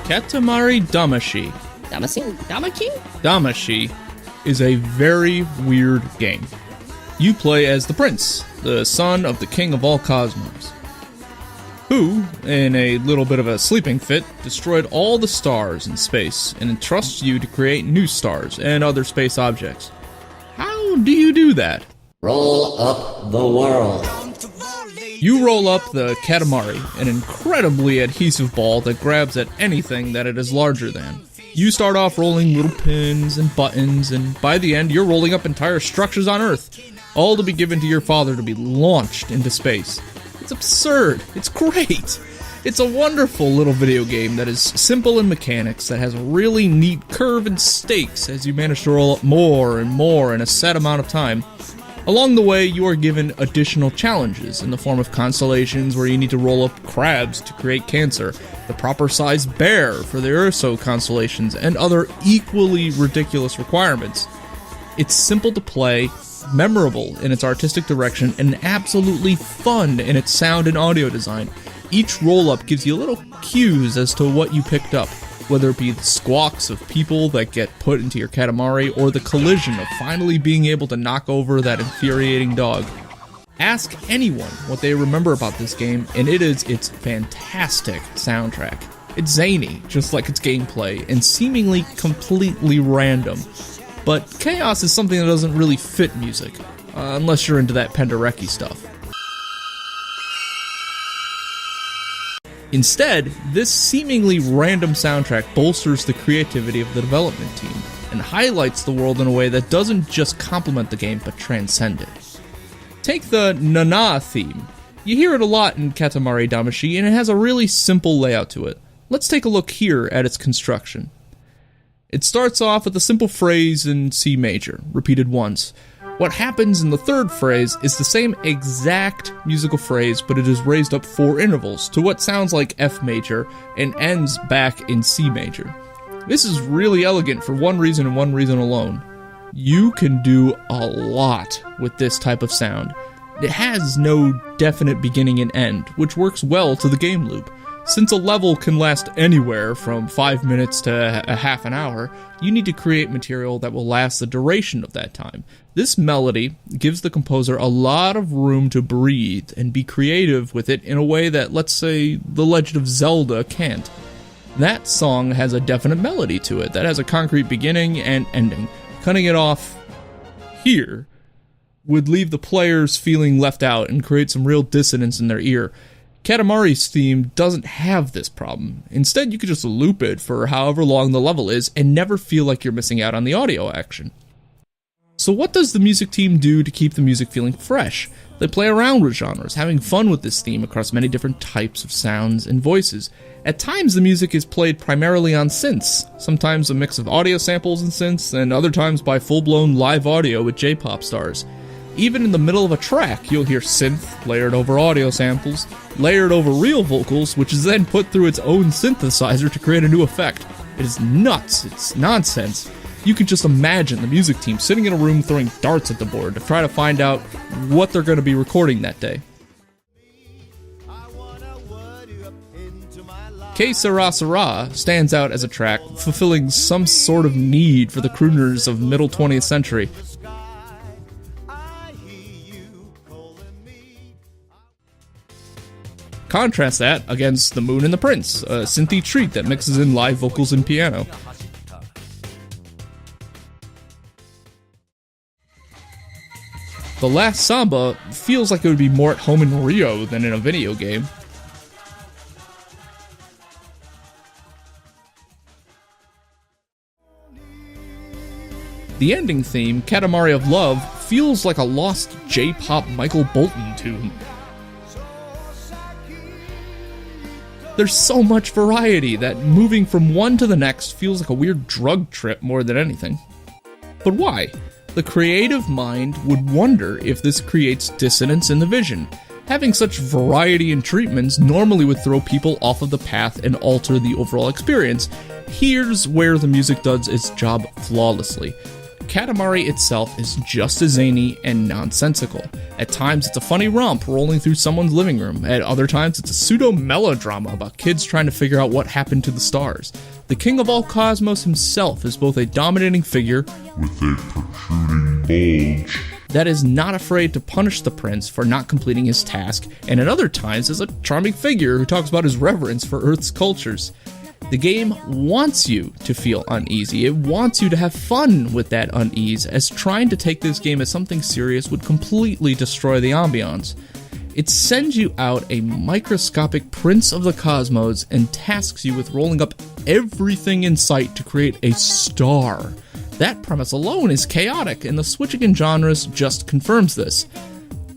Katamari Damacy. Damacy is a very weird game. You play as the prince, the son of the king of all cosmos, who, in a little bit of a sleeping fit, destroyed all the stars in space and entrusts you to create new stars and other space objects. How do you do that? Roll up the world. You roll up the Katamari, an incredibly adhesive ball that grabs at anything that it is larger than. You start off rolling little pins and buttons, and by the end you're rolling up entire structures on Earth, all to be given to your father to be launched into space. It's absurd. It's great. It's a wonderful little video game that is simple in mechanics, that has a really neat curve and stakes as you manage to roll up more and more in a set amount of time. Along the way, you are given additional challenges in the form of constellations where you need to roll up crabs to create Cancer, the proper size bear for the Urso constellations, and other equally ridiculous requirements. It's simple to play, memorable in its artistic direction, and absolutely fun in its sound and audio design. Each roll-up gives you little cues as to what you picked up, whether it be the squawks of people that get put into your Katamari, or the collision of finally being able to knock over that infuriating dog. Ask anyone what they remember about this game, and it is its fantastic soundtrack. It's zany, just like its gameplay, and seemingly completely random. But chaos is something that doesn't really fit music, unless you're into that Penderecki stuff. Instead, this seemingly random soundtrack bolsters the creativity of the development team, and highlights the world in a way that doesn't just complement the game, but transcend it. Take the Nana theme. You hear it a lot in Katamari Damacy, and it has a really simple layout to it. Let's take a look here at its construction. It starts off with a simple phrase in C major, repeated once. What happens in the third phrase is the same exact musical phrase, but it is raised up 4 intervals to what sounds like F major and ends back in C major. This is really elegant for one reason and one reason alone. You can do a lot with this type of sound. It has no definite beginning and end, which works well to the game loop. Since a level can last anywhere from 5 minutes to a half an hour, you need to create material that will last the duration of that time. This melody gives the composer a lot of room to breathe and be creative with it in a way that, let's say, The Legend of Zelda can't. That song has a definite melody to it that has a concrete beginning and ending. Cutting it off here would leave the players feeling left out and create some real dissonance in their ear. Katamari's theme doesn't have this problem. Instead, you could just loop it for however long the level is and never feel like you're missing out on the audio action. So what does the music team do to keep the music feeling fresh? They play around with genres, having fun with this theme across many different types of sounds and voices. At times, the music is played primarily on synths, sometimes a mix of audio samples and synths, and other times by full-blown live audio with J-pop stars. Even in the middle of a track, you'll hear synth layered over audio samples, layered over real vocals, which is then put through its own synthesizer to create a new effect. It is nuts. It's nonsense. You can just imagine the music team sitting in a room throwing darts at the board to try to find out what they're going to be recording that day. Que Sera Sera stands out as a track fulfilling some sort of need for the crooners of middle 20th century. Contrast that against The Moon and the Prince, a synthy treat that mixes in live vocals and piano. The Last Samba feels like it would be more at home in Rio than in a video game. The ending theme, Katamari of Love, feels like a lost J-pop Michael Bolton tune. There's so much variety that moving from one to the next feels like a weird drug trip more than anything. But why? The creative mind would wonder if this creates dissonance in the vision. Having such variety in treatments normally would throw people off of the path and alter the overall experience. Here's where the music does its job flawlessly. Katamari itself is just as zany and nonsensical. At times it's a funny romp rolling through someone's living room, at other times it's a pseudo-melodrama about kids trying to figure out what happened to the stars. The king of all cosmos himself is both a dominating figure with a protruding bulge that is not afraid to punish the prince for not completing his task, and at other times is a charming figure who talks about his reverence for Earth's cultures. The game wants you to feel uneasy. It wants you to have fun with that unease, as trying to take this game as something serious would completely destroy the ambiance. It sends you out a microscopic prince of the cosmos and tasks you with rolling up everything in sight to create a star. That premise alone is chaotic, and the switching in genres just confirms this.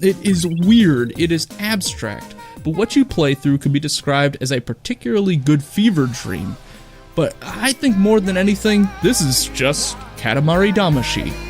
It is weird, it is abstract, but what you play through could be described as a particularly good fever dream. But I think more than anything, this is just Katamari Damacy.